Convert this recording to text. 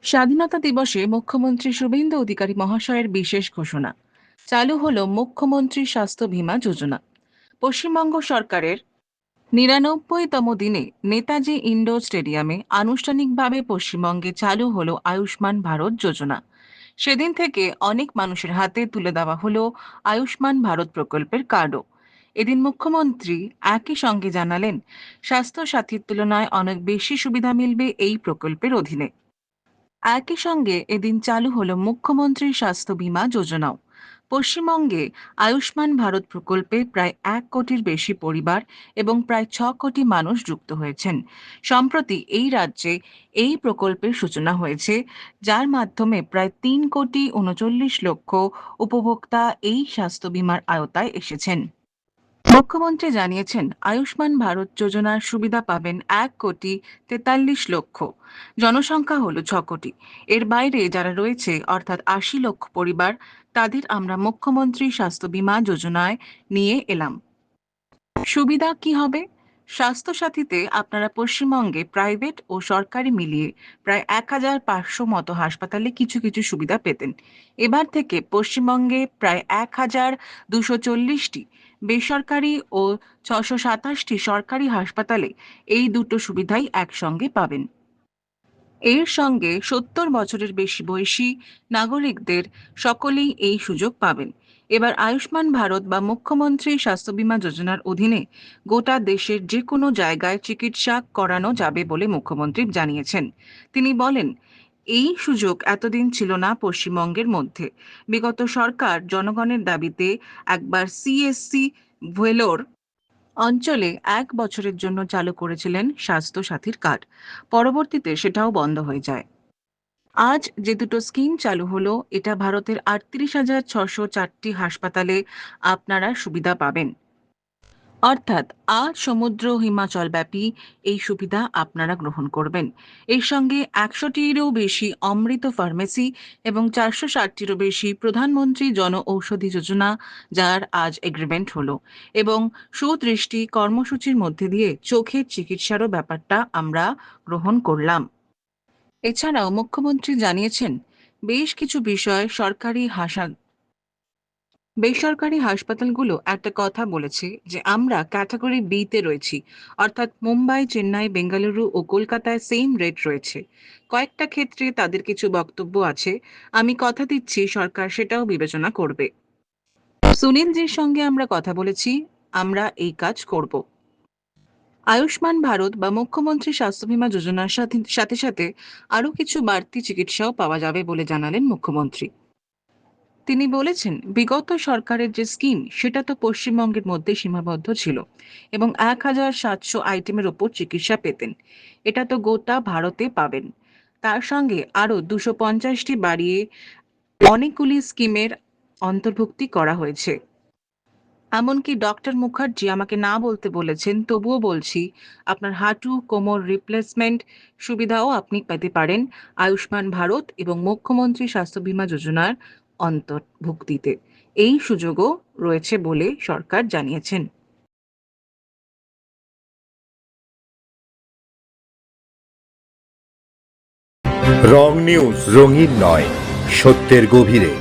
স্বাধীনতা দিবসে মুখ্যমন্ত্রী শুভেন্দু অধিকারী মহাশয়ের বিশেষ ঘোষণা। চালু হলো মুখ্যমন্ত্রী স্বাস্থ্য বীমা যোজনা। পশ্চিমবঙ্গ সরকারের ৯৯তম দিনে নেতাজি ইন্ডোর স্টেডিয়ামে আনুষ্ঠানিকভাবে পশ্চিমবঙ্গে চালু হলো আয়ুষ্মান ভারত যোজনা। সেদিন থেকে অনেক মানুষের হাতে তুলে দেওয়া হলো আয়ুষ্মান ভারত প্রকল্পের কার্ডও। এদিন মুখ্যমন্ত্রী একই সঙ্গে জানালেন, স্বাস্থ্য সাথীর তুলনায় অনেক বেশি সুবিধা মিলবে এই প্রকল্পের অধীনে। একই সঙ্গে এদিন চালু হলো মুখ্যমন্ত্রীর স্বাস্থ্য বীমা যোজনাও। পশ্চিমবঙ্গে আয়ুষ্মান ভারত প্রকল্পে প্রায় ১ কোটির বেশি পরিবার এবং প্রায় ৬ কোটি মানুষ যুক্ত হয়েছেন। সম্প্রতি এই রাজ্যে এই প্রকল্পের সূচনা হয়েছে, যার মাধ্যমে প্রায় ৩ কোটি ৩৯ লক্ষ উপভোক্তা এই স্বাস্থ্য বীমার আওতায় এসেছেন। মুখ্যমন্ত্রী জানিয়েছেন, আয়ুষ্মান ভারত যোজনার সুবিধা পাবেন ১ কোটি ৪৩ লক্ষ। জনসংখ্যা হল ৬ কোটি। এর বাইরে যারা রয়েছে অর্থাৎ ৮০ লক্ষ পরিবার, তাদের আমরা মুখ্যমন্ত্রী স্বাস্থ্য বীমা যোজনায় নিয়ে এলাম। সুবিধা কি হবে? স্বাস্থ্য সাথীতে আপনারা পশ্চিমবঙ্গে প্রাইভেট ও সরকারি মিলিয়ে প্রায় ১৫০০ মতো হাসপাতালে কিছু কিছু সুবিধা পেতেন। এবার থেকে পশ্চিমবঙ্গে প্রায় ১,২৪০টি বেসরকারি ও ৬২৭টি সরকারি হাসপাতালে এই দুটো সুবিধাই একসঙ্গে পাবেন। এর সঙ্গে ৭০ বছরের বেশি বয়সী নাগরিকদের সকলেই এই সুযোগ পাবেন। এবার আয়ুষ্মান ভারত বা মুখ্যমন্ত্রী স্বাস্থ্য বীমা যোজনার অধীনে গোটা দেশের যে কোনো জায়গায় চিকিৎসা করানো যাবে বলে মুখ্যমন্ত্রী জানিয়েছেন। তিনি বলেন, এই সুযোগ এতদিন ছিল না পশ্চিমবঙ্গের মধ্যে। বিগত সরকার জনগণের দাবিতে একবার সিএসসি ভেলোর অঞ্চলে ১ বছরের জন্য চালু করেছিলেন স্বাস্থ্য সাথীর কার্ড। পরবর্তীতে সেটাও বন্ধ হয়ে যায়। আজ যে দুটো স্কিম চালু হলো, এটা ভারতের ৩৮,৬০৪টি হাসপাতালে আপনারা সুবিধা পাবেন। অর্থাৎ আজ সমুদ্র হিমাচল ব্যাপী এই সুবিধা আপনারা গ্রহণ করবেন। এর সঙ্গে ১০০টিরও বেশি অমৃত ফার্মেসি এবং ৪৬০টিরও বেশি প্রধানমন্ত্রী জন ঔষধি যোজনা, যার আজ এগ্রিমেন্ট হলো, এবং সুদৃষ্টি কর্মসূচির মধ্যে দিয়ে চোখের চিকিৎসারও ব্যাপারটা আমরা গ্রহণ করলাম। এছাড়াও মুখ্যমন্ত্রী জানিয়েছেন, বেশ কিছু বিষয় বেসরকারি হাসপাতালগুলো একটা কথা বলেছে যে আমরা ক্যাটাগরি বি তে রয়েছি, অর্থাৎ মুম্বাই, চেন্নাই, বেঙ্গালুরু ও কলকাতায় সেম রেট রয়েছে। কয়েকটা ক্ষেত্রে তাদের কিছু বক্তব্য আছে। আমি কথা দিচ্ছি সরকার সেটাও বিবেচনা করবে। সুনীলজির সঙ্গে আমরা কথা বলেছি, আমরা এই কাজ করব। আয়ুষ্মান ভারত বা মুখ্যমন্ত্রী স্বাস্থ্য বীমা যোজনার সাথে সাথে সাথে আরও কিছু বাড়তি চিকিৎসাও পাওয়া যাবে বলে জানালেন মুখ্যমন্ত্রী। তিনি বলেছেন, বিগত সরকারের যে স্কিম সেটা তো পশ্চিমবঙ্গের মধ্যে সীমাবদ্ধ ছিল এবং ১,৭০০ আইটেমের ওপর চিকিৎসা পেতেন। এটা তো গোটা ভারতে পাবেন। তার সঙ্গে আরও ২৫০টি বাড়িয়ে অনেকগুলি স্কিমের অন্তর্ভুক্তি করা হয়েছে। এমনকি ডক্টর মুখার্জি আমাকে না বলতে বলেছেন, তবুও বলছি, আপনার হাঁটু কোমর রিপ্লেসমেন্ট সুবিধাও আপনি পেতে পারেন আয়ুষ্মান ভারত এবং মুখ্যমন্ত্রী স্বাস্থ্য বীমা যোজনার অন্তর্ভুক্তিতে। এই সুযোগও রয়েছে বলে সরকার জানিয়েছেন। রং নিউজ, রঙিন নয়, সত্যের গভীরে।